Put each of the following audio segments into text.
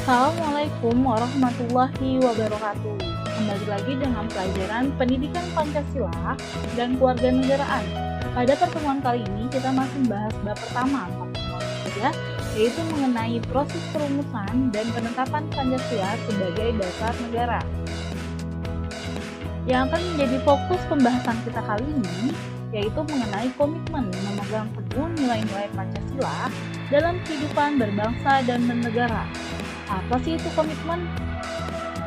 Assalamualaikum warahmatullahi wabarakatuh. Kembali lagi dengan pelajaran Pendidikan Pancasila dan Kewarganegaraan. Pada pertemuan kali ini kita masih membahas bab pertama pertemuan ketiga, yaitu mengenai proses perumusan dan penetapan Pancasila sebagai dasar negara. Yang akan menjadi fokus pembahasan kita kali ini yaitu mengenai komitmen memegang teguh nilai-nilai Pancasila dalam kehidupan berbangsa dan bernegara. Apa sih itu komitmen?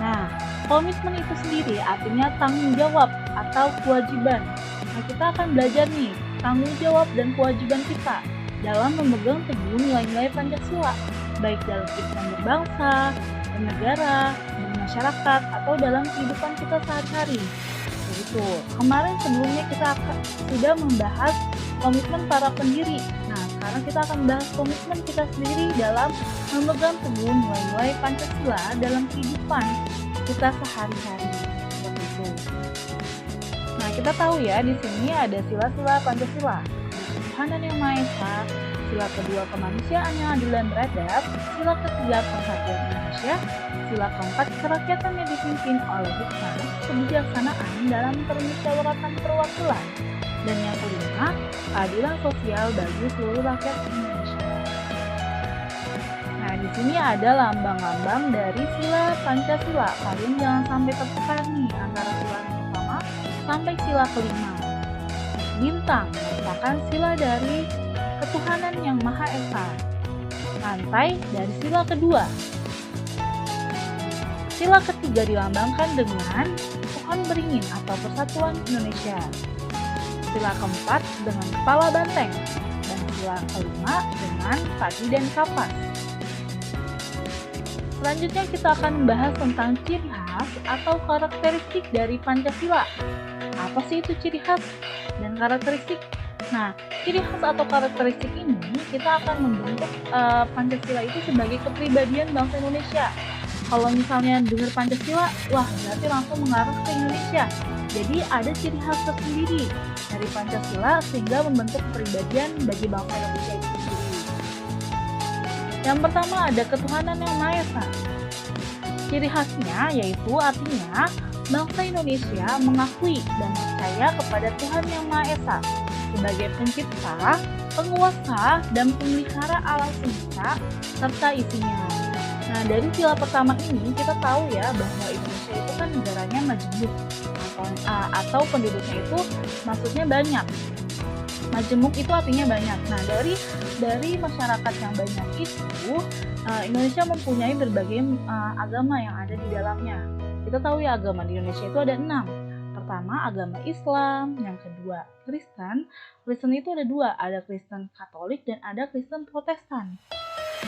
Nah, komitmen itu sendiri artinya tanggung jawab atau kewajiban. Nah, kita akan belajar nih tanggung jawab dan kewajiban kita dalam memegang teguh nilai-nilai Pancasila, baik dalam kehidupan berbangsa, bernegara, bermasyarakat, atau dalam kehidupan kita sehari-hari. Begitu. Kemarin sebelumnya kita sudah membahas komitmen para pendiri. Nah, sekarang kita akan membahas komitmen kita sendiri dalam memegang teguh nilai-nilai Pancasila dalam kehidupan kita sehari-hari. Seperti itu. Nah, kita tahu ya di sini ada sila-sila Pancasila. Ketuhanan yang Maha Esa, sila kedua kemanusiaan yang adil dan beradab, sila ketiga persatuan Indonesia, sila keempat kerakyatan yang dipimpin oleh hikmah kebijaksanaan dalam permusyawaratan perwakilan, dan yang kelima keadilan sosial bagi seluruh rakyat Indonesia. Nah, di sini ada lambang-lambang dari sila Pancasila. Kalian jangan sampai tertukar nih antara sila yang pertama sampai sila kelima. Bintang merupakan sila dari ketuhanan yang Maha Esa. Rantai dari sila kedua. Sila ketiga dilambangkan dengan pohon beringin atau persatuan Indonesia. Sila keempat dengan kepala banteng. Dan sila kelima dengan padi dan kapas. Selanjutnya kita akan membahas tentang ciri khas atau karakteristik dari Pancasila. Apa sih itu ciri khas dan karakteristik? Nah, ciri khas atau karakteristik ini kita akan membentuk Pancasila itu sebagai kepribadian bangsa Indonesia. Kalau misalnya dengar Pancasila, wah berarti langsung mengarah ke Indonesia. Jadi ada ciri khas tersendiri dari Pancasila sehingga membentuk kepribadian bagi bangsa Indonesia itu sendiri. Yang pertama ada ketuhanan yang Maha Esa. Ciri khasnya yaitu artinya bangsa Indonesia mengakui dan percaya kepada Tuhan yang Maha Esa sebagai pencipta, penguasa, dan pemelihara alam semesta serta isinya. Nah, dari sila pertama ini kita tahu ya bahwa Indonesia itu kan negaranya majemuk atau penduduknya itu maksudnya banyak. Majemuk itu artinya banyak. Nah, dari masyarakat yang banyak itu Indonesia mempunyai berbagai agama yang ada di dalamnya. Kita tahu ya agama di Indonesia itu ada 6. Pertama agama Islam, yang kedua Kristen. Kristen itu ada 2, ada Kristen Katolik dan ada Kristen Protestan.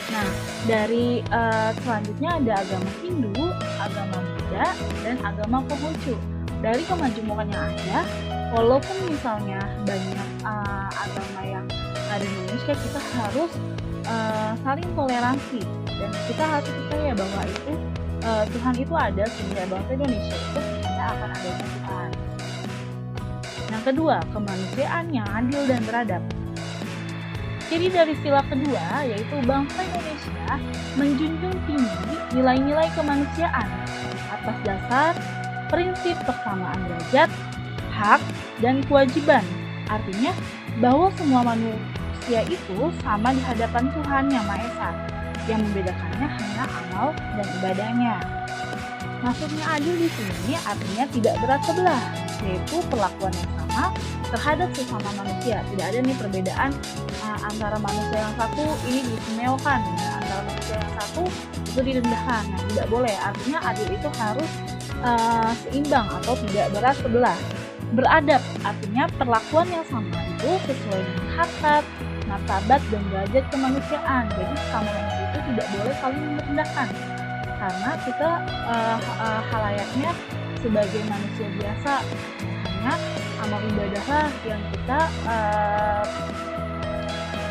Nah, dari selanjutnya ada agama Hindu, agama Buddha, dan agama Konghucu. Dari kemajemukan yang ada, walaupun misalnya banyak agama yang ada di Indonesia, kita harus saling toleransi dan kita harus percaya bahwa itu Tuhan itu ada sehingga bangsa Indonesia itu percaya akan adanya Tuhan. Yang kedua, kemanusiaan yang adil dan beradab. Ciri dari sila kedua yaitu bangsa Indonesia menjunjung tinggi nilai-nilai kemanusiaan atas dasar prinsip persamaan derajat, hak, dan kewajiban. Artinya bahwa semua manusia itu sama di hadapan Tuhan yang Maha Esa. Yang membedakannya hanya amal dan ibadahnya. Maksudnya adil di sini artinya tidak berat sebelah, yaitu perlakuan yang sama terhadap sesama manusia. Tidak ada nih perbedaan antara manusia yang satu ini diistimewakan, antara manusia yang satu itu direndahkan. Nah, tidak boleh. Artinya adil itu harus seimbang atau tidak berat sebelah. Beradab artinya perlakuan yang sama itu sesuai dengan harkat, martabat, dan derajat kemanusiaan. Jadi sesama manusia itu tidak boleh saling merendahkan karena kita halayaknya sebagai manusia biasa, hanya amal ibadahlah yang kita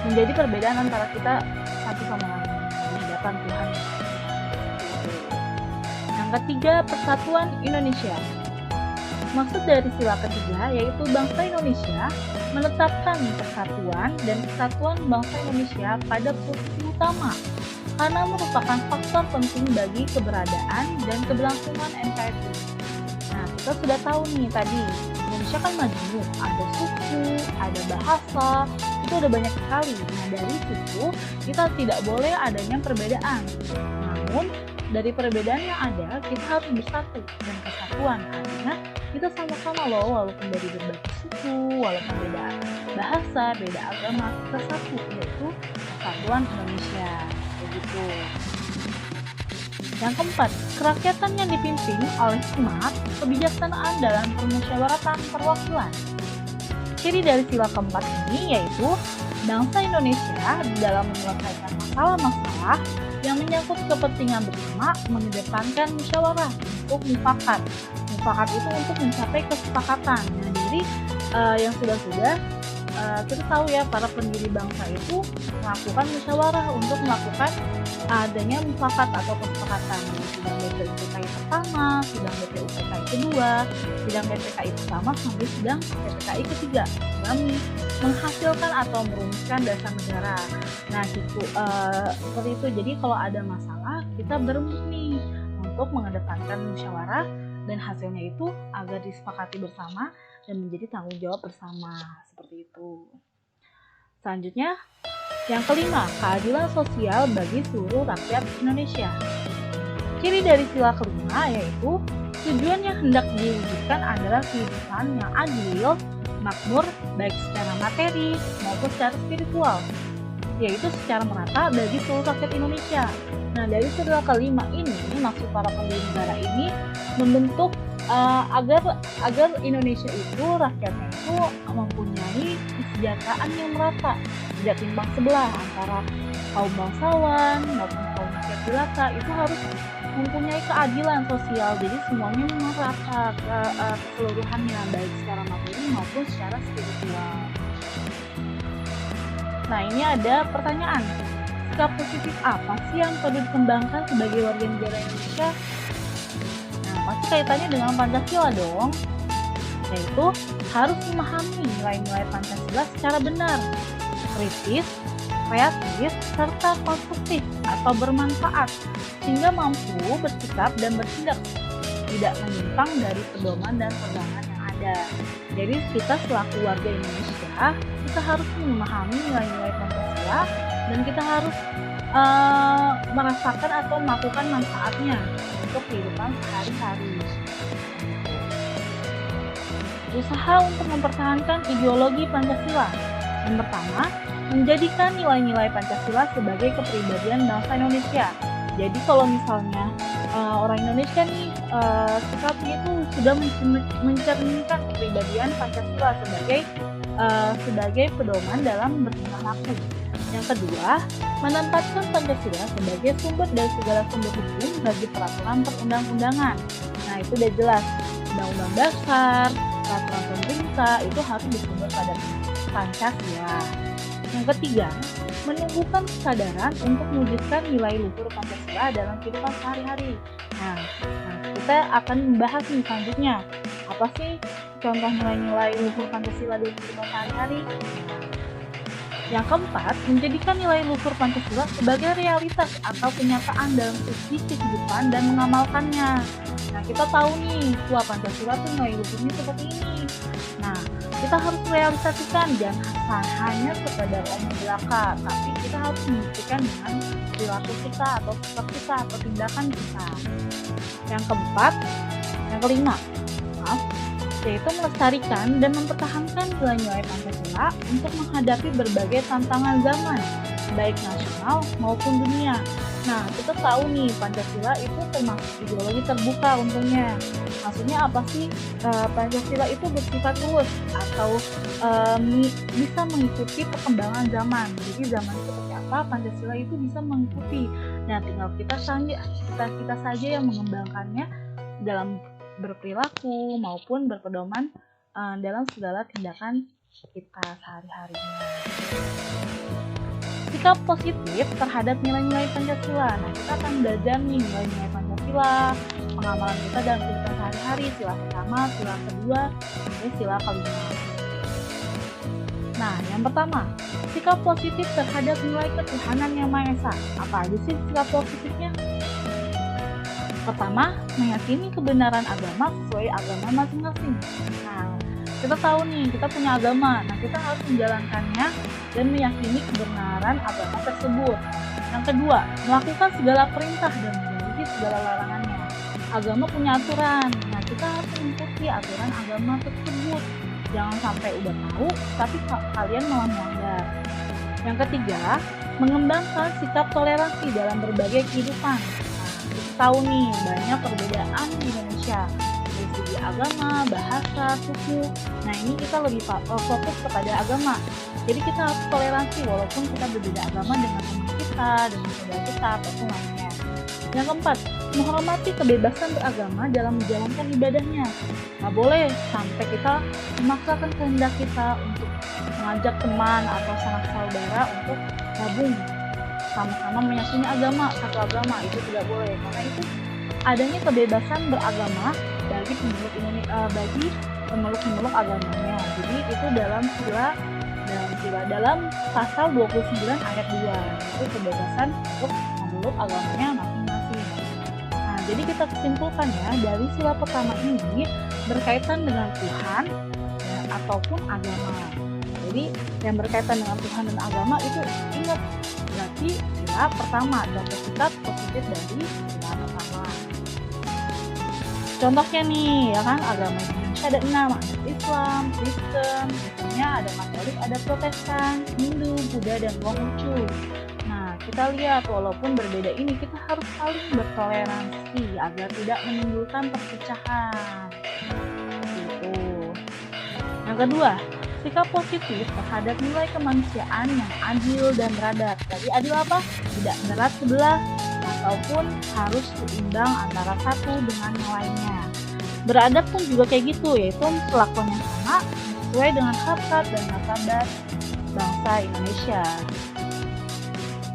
menjadi perbedaan antara kita satu sama lain di hadapan Tuhan. Yang ketiga, persatuan Indonesia. Maksud dari sila ketiga yaitu bangsa Indonesia menetapkan persatuan dan kesatuan bangsa Indonesia pada posisi utama karena merupakan faktor penting bagi keberadaan dan keberlangsungan NKRI. Nah, kita sudah tahu nih tadi, Indonesia kan majemuk, ada suku, ada bahasa, itu ada banyak sekali. Nah, dari situ kita tidak boleh adanya perbedaan. Namun, dari perbedaan yang ada, kita harus bersatu dan kesatuan. Artinya, kita sama-sama loh, walaupun dari berbagai suku, walaupun beda bahasa, beda agama, kita satu, yaitu kesatuan Indonesia. Begitu. Yang keempat, kerakyatan yang dipimpin oleh hikmat, kebijaksanaan dalam permusyawaratan perwakilan. Ciri dari sila keempat ini yaitu bangsa Indonesia dalam menyelesaikan masalah-masalah yang menyangkut kepentingan bersama mengedepankan musyawarah untuk mufakat. Mufakat itu untuk mencapai kesepakatan. Nah, jadi yang sudah-sudah kita tahu ya, para pendiri bangsa itu melakukan musyawarah untuk melakukan adanya mufakat atau kesepakatan. Sidang BPUPKI pertama, sidang BPUPKI kedua, sidang BPKI pertama sampai sidang BPKI ketiga dalam menghasilkan atau merumuskan dasar negara. Nah, gitu, seperti itu. Jadi kalau ada masalah, kita berembuk nih untuk mengedepankan musyawarah dan hasilnya itu agar disepakati bersama dan menjadi tanggung jawab bersama, seperti itu. Selanjutnya, yang kelima, keadilan sosial bagi seluruh rakyat Indonesia. Ciri dari sila kelima yaitu tujuan yang hendak diwujudkan adalah kehidupan yang adil, makmur, baik secara materi maupun secara spiritual, yaitu secara merata bagi seluruh rakyat Indonesia. Nah, dari sila kelima ini, maksud para pendiri negara ini membentuk agar Indonesia itu, rakyatnya itu mempunyai kesejahteraan yang merata, tidak timbang sebelah antara kaum bangsawan maupun kaum rakyat jelata. Itu harus mempunyai keadilan sosial, jadi semuanya merata keseluruhannya, baik secara materi maupun secara spiritual. Nah, ini ada pertanyaan, sikap positif apa sih yang perlu dikembangkan sebagai warga negara Indonesia? Pasti kaitannya dengan Pancasila dong, yaitu harus memahami nilai-nilai Pancasila secara benar, kritis, kreatif, serta konstruktif atau bermanfaat, sehingga mampu bersikap dan bertindak tidak menyimpang dari pedoman dan pegangan yang ada. Jadi kita selaku warga Indonesia, kita harus memahami nilai-nilai Pancasila dan kita harus merasakan atau melakukan manfaatnya untuk kehidupan sehari-hari. Usaha untuk mempertahankan ideologi Pancasila. Yang pertama, menjadikan nilai-nilai Pancasila sebagai kepribadian bangsa Indonesia. Jadi kalau misalnya orang Indonesia nih sikapnya itu sudah mencerminkan kepribadian Pancasila sebagai pedoman dalam bertingkah laku. Yang kedua, menempatkan Pancasila sebagai sumber dari segala sumber hukum bagi peraturan perundang-undangan. Nah, itu udah jelas. Undang-undang dasar, peraturan pemerintah itu harus bersumber pada Pancasila. Yang ketiga, menumbuhkan kesadaran untuk mewujudkan nilai luhur Pancasila dalam kehidupan sehari-hari. Nah, kita akan membahas nih selanjutnya. Apa sih contoh nilai-nilai luhur Pancasila dalam kehidupan sehari-hari? Yang keempat, menjadikan nilai luhur Pancasila sebagai realitas atau kenyataan dalam sisi kehidupan dan mengamalkannya. Nah, kita tahu nih, wah Pancasila tuh nilai luhurnya seperti ini. Nah, kita harus realisasikan, jangan hanya sekedar omong belaka, tapi kita harus membuktikan dengan perilaku kita atau sikap kita atau tindakan kita. Yang kelima, yaitu melestarikan dan mempertahankan nilai-nilai Pancasila untuk menghadapi berbagai tantangan zaman, baik nasional maupun dunia. Nah, kita tahu nih, Pancasila itu termasuk ideologi terbuka untungnya. Maksudnya apa sih? Pancasila itu bersifat luas atau bisa mengikuti perkembangan zaman. Jadi zaman seperti apa, Pancasila itu bisa mengikuti. Nah, tinggal kita saja yang mengembangkannya dalam berperilaku maupun berpedoman dalam segala tindakan kita sehari-harinya. Sikap positif terhadap nilai-nilai Pancasila. Nah, kita akan belajar nih nilai-nilai Pancasila, pengamalan kita dalam kehidupan sehari-hari, sila pertama, sila kedua, sampai sila kelima. Nah, yang pertama, sikap positif terhadap nilai ketuhanan Yang Maha Esa. Apa aja sih sikap positifnya? Pertama, meyakini kebenaran agama sesuai agama masing-masing. Nah, kita tahu nih, kita punya agama. Nah, kita harus menjalankannya dan meyakini kebenaran agama tersebut. Yang kedua, melakukan segala perintah dan menjauhi segala larangannya. Agama punya aturan. Nah, kita harus mengikuti aturan agama tersebut. Jangan sampai udah tahu, tapi kalian malah melanggar. Yang ketiga, mengembangkan sikap toleransi dalam berbagai kehidupan. Kita tahu nih, banyak perbedaan di Indonesia dari segi agama, bahasa, suku. Nah, ini kita lebih fokus kepada agama. Jadi kita harus toleransi walaupun kita berbeda agama dengan teman kita, dengan saudara kita, ataupun lainnya. Yang keempat, menghormati kebebasan beragama dalam menjalankan ibadahnya. Nggak boleh sampai kita memaksakan kehendak kita untuk mengajak teman atau sanak saudara untuk gabung sama-sama meyakini agama, satu agama, itu tidak boleh. Karena itu adanya kebebasan beragama bagi pemeluk agamanya. Jadi itu dalam pasal 29 ayat 2, itu kebebasan untuk memeluk agamanya masing-masing. Nah, jadi kita simpulkan ya, dari sila pertama ini berkaitan dengan Tuhan ya, ataupun agama. Jadi yang berkaitan dengan Tuhan dan agama itu ingat, berarti sila pertama dan bersikap positif dari sila pertama. Contohnya nih, ya kan, agama Indonesia ada 6, ada Islam, Kristen, biasanya ada Katolik, ada Protestan, Hindu, Buddha, dan Konghucu. Nah, kita lihat walaupun berbeda ini, kita harus saling bertoleransi agar tidak menimbulkan perpecahan. Gitu. Yang kedua, sikap positif terhadap nilai kemanusiaan yang adil dan beradab. Jadi adil apa? Tidak berat sebelah ataupun harus seimbang antara satu dengan yang lainnya. Beradab pun juga kayak gitu, yaitu perlakuan yang sama sesuai dengan harkat dan martabat bangsa Indonesia.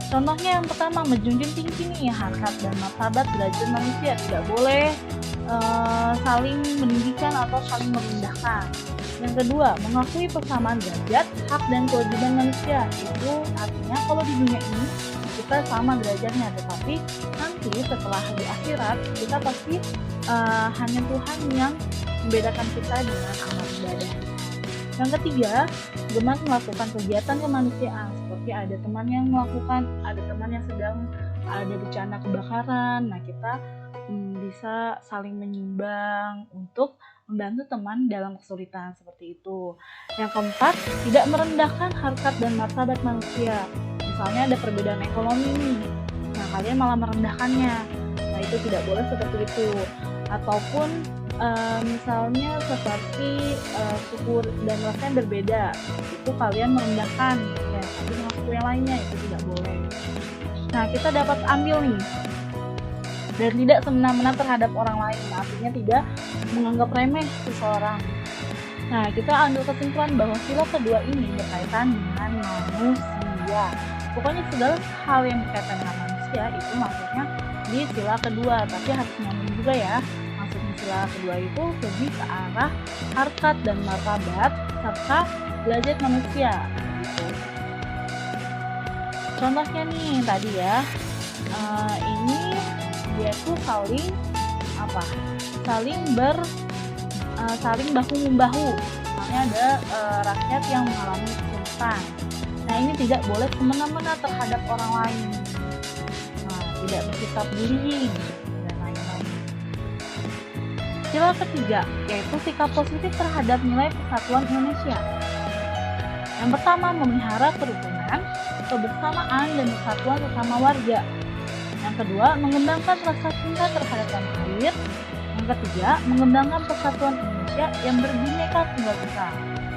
Contohnya yang pertama, menjunjung tinggi nih harkat dan martabat derajat manusia, tidak boleh saling meninggikan atau saling merendahkan. Yang kedua, mengakui persamaan derajat, hak dan kewajiban manusia. Itu artinya kalau di dunia ini kita sama derajatnya, tetapi nanti setelah di akhirat kita pasti hanya Tuhan yang membedakan kita dengan amal ibadah. Yang ketiga, gemar melakukan kegiatan kemanusiaan, seperti ada teman yang sedang ada bencana kebakaran. Nah, kita bisa saling menyumbang untuk membantu teman dalam kesulitan, seperti itu. Yang keempat, tidak merendahkan harkat dan martabat manusia. Misalnya ada perbedaan ekonomi nih, nah kalian malah merendahkannya. Nah, itu tidak boleh seperti itu. Ataupun misalnya seperti suku dan rasanya berbeda, itu kalian merendahkan ya, tapi dengan suku yang lainnya, itu tidak boleh. Nah, kita dapat ambil nih, dan tidak semena-mena terhadap orang lain, artinya tidak menganggap remeh seseorang. Nah, kita ambil kesimpulan bahwa sila kedua ini berkaitan dengan manusia. Pokoknya segala hal yang berkaitan dengan manusia itu maksudnya di sila kedua, tapi harus nyambung juga ya. Maksudnya sila kedua itu lebih ke arah harkat dan martabat serta derajat manusia. Contohnya nih tadi ya, ini dia tuh saling bahu membahu. Misalnya ada rakyat yang mengalami kesulitan. Nah, ini tidak boleh semena-mena terhadap orang lain. Nah, tidak bersikap bullying dan lain-lain. Sila ketiga yaitu sikap positif terhadap nilai persatuan Indonesia. Yang pertama, memelihara kerukunan, kebersamaan dan persatuan sesama warga. Yang kedua, mengembangkan rasa cinta terhadap tanah air. Yang ketiga, mengembangkan persatuan Indonesia yang berbineka tunggal ika.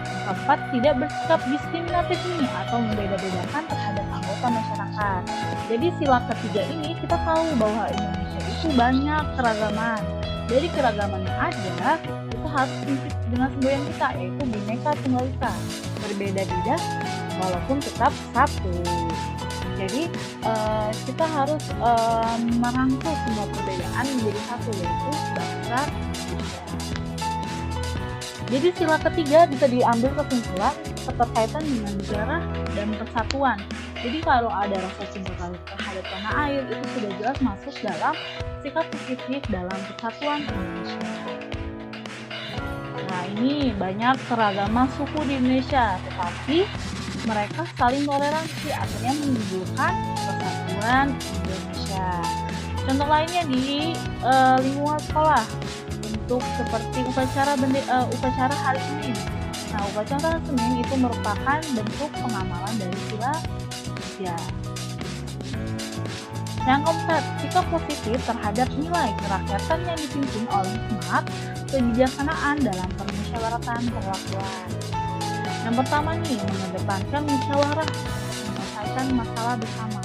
Yang keempat, tidak bersikap diskriminatif nih atau membeda-bedakan terhadap anggota masyarakat. Jadi sila ketiga ini kita tahu bahwa Indonesia itu banyak keragaman. Dari keragaman yang ada, kita harus dengan semboyan kita, yaitu bineka tunggal ika. Berbeda-beda walaupun tetap satu. Jadi kita harus merangkul semua perbedaan menjadi satu, yaitu bangsa Indonesia. Jadi sila ketiga bisa diambil kesimpulan keterkaitan dengan negara dan persatuan. Jadi kalau ada rasa cinta terhadap tanah air itu sudah jelas masuk dalam sikap positif dalam persatuan Indonesia. Nah, ini banyak keragaman suku di Indonesia, tetapi mereka saling toleransi, akhirnya menimbulkan persatuan Indonesia. Contoh lainnya di lingkungan sekolah, untuk seperti upacara hari Senin. Nah, upacara Senin itu merupakan bentuk pengamalan dari sila 3. Yang keempat, sikap positif terhadap nilai kerakyatan yang dipimpin oleh hikmat kebijaksanaan dalam permusyawaratan perwakilan. Yang pertama nih, mengedepankan musyawarah menyelesaikan masalah bersama.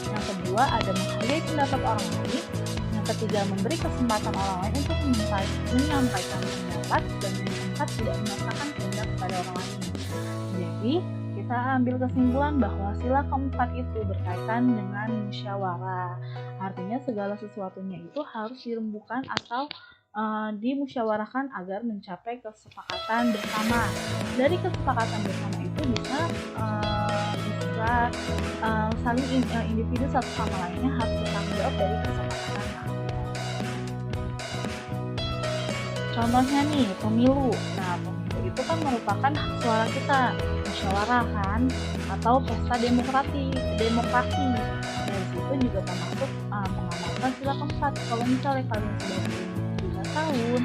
Yang kedua, ada menghargai pendapat orang lain. Yang ketiga, memberi kesempatan orang lain untuk menyampaikan pendapat, dan yang keempat, tidak memaksakan kehendak kepada orang lain. Jadi, kita ambil kesimpulan bahwa sila keempat itu berkaitan dengan musyawarah. Artinya segala sesuatunya itu harus dirembukan atau dimusyawarahkan agar mencapai kesepakatan bersama. Dari kesepakatan bersama itu bisa saling individu satu sama lainnya harus bertanggung jawab dari kesepakatan. Contohnya nih, pemilu. Nah, pemilu itu kan merupakan hak suara kita, musyawarah kan, atau pesta demokrasi. Dari situ juga termasuk mengamalkan sila keempat. Kalau misalnya kalian sudah 3 tahun,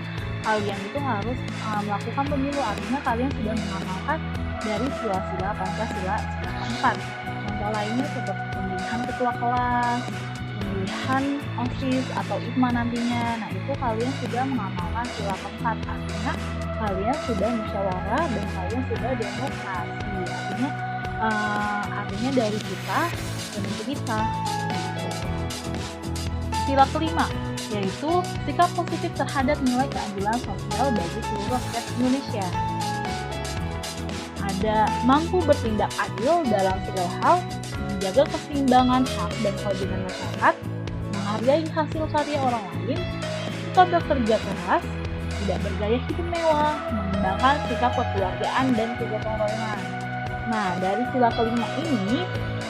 kalian itu harus melakukan pemilu, artinya kalian sudah mengamalkan dari sila-sila Pancasila sila keempat. Contoh lainnya seperti pemilihan ketua kelas, pemilihan OSIS atau IPMA nantinya. Nah, itu kalian sudah mengamalkan sila keempat, artinya kalian sudah musyawarah dan kalian sudah demokrasi. Artinya dari kita dan untuk kita. Sila kelima, yaitu sikap positif terhadap nilai keadilan sosial bagi seluruh rakyat Indonesia. Ada mampu bertindak adil dalam segala hal, menjaga keseimbangan hak dan kewajiban masyarakat, menghargai hasil karya orang lain, suka bekerja keras, tidak bergaya hidup mewah, mengembangkan sikap kekeluargaan dan kegotong royongan. Nah, dari sila kelima ini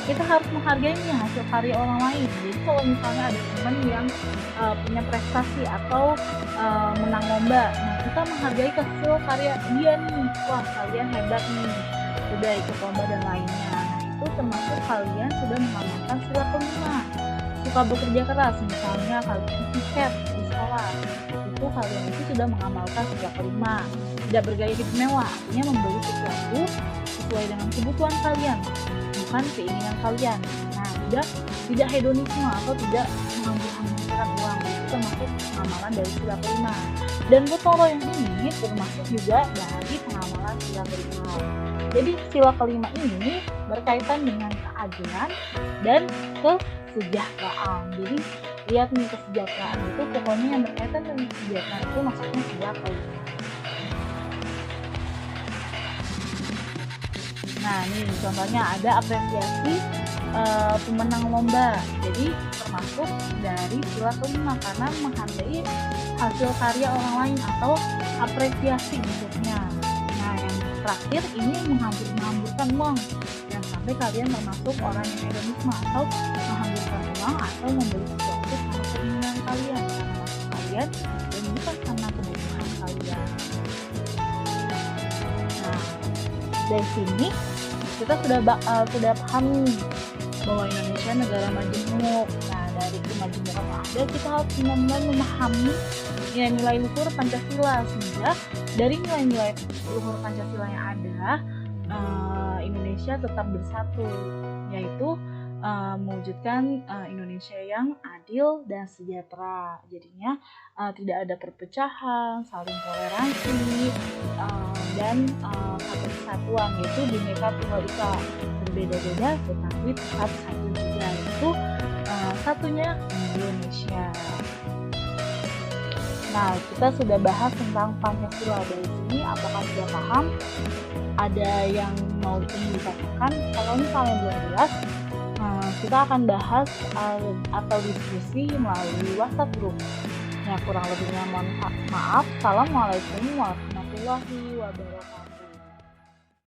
kita harus menghargainya hasil karya orang lain. Jadi kalau misalnya ada teman yang punya prestasi atau menang lomba, nah kita menghargai hasil karya dia nih. Wah, kalian hebat nih, sudah ikut lomba dan lainnya. Nah, itu termasuk kalian sudah mengamalkan sila kelima. Suka bekerja keras, misalnya kalian piket di sekolah, itu kalian itu sudah mengamalkan sila kelima. Tidak bergaya hidup mewah, artinya membeli sesuatu sesuai dengan kebutuhan kalian, bukan keinginan kalian. Nah, tidak hedonisme atau tidak menghamburkan uang, itu termasuk pengamalan dari sila kelima. Dan gotong royong ini termasuk juga dari pengamalan sila kelima. Jadi sila kelima ini berkaitan dengan keadilan dan kesejahteraan. Jadi lihat nih, kesejahteraan itu pokoknya yang berkaitan dengan kesejahteraan itu maksudnya sila kelima. Nah, nih contohnya ada apresiasi pemenang lomba. Jadi termasuk dari sila kelima karena menghargai hasil karya orang lain atau apresiasi bentuknya. Nah, yang terakhir ini menghamburkan uang. Jangan sampai kalian termasuk orang yang hedonisme atau menghamburkan uang atau membeli sesuatu karena keinginan kalian, karena maksud kalian dan bukan karena kebutuhan kalian. Nah, dari sini kita sudah paham bahwa Indonesia negara majemuk. Nah, dari kemajemukan yang ada, kita harus benar-benar memahami nilai-nilai luhur Pancasila, sehingga dari nilai-nilai luhur Pancasila yang ada, Indonesia tetap bersatu, yaitu mewujudkan Indonesia yang adil dan sejahtera. Jadinya tidak ada perpecahan, saling toleransi, dan satu kesatuan, yaitu Bhinneka Tunggal Ika, berbeda-beda tetapi tetap satu juga, yaitu satunya Indonesia. Nah, kita sudah bahas tentang Pancasila. Dari sini apakah sudah paham? Ada yang mau ingin dikatakan? Kalau misalnya belum jelas, kita akan bahas atau diskusi melalui WhatsApp group. Ya, kurang lebihnya mohon maaf. Assalamualaikum warahmatullahi warahmatullahi wabarakatuh.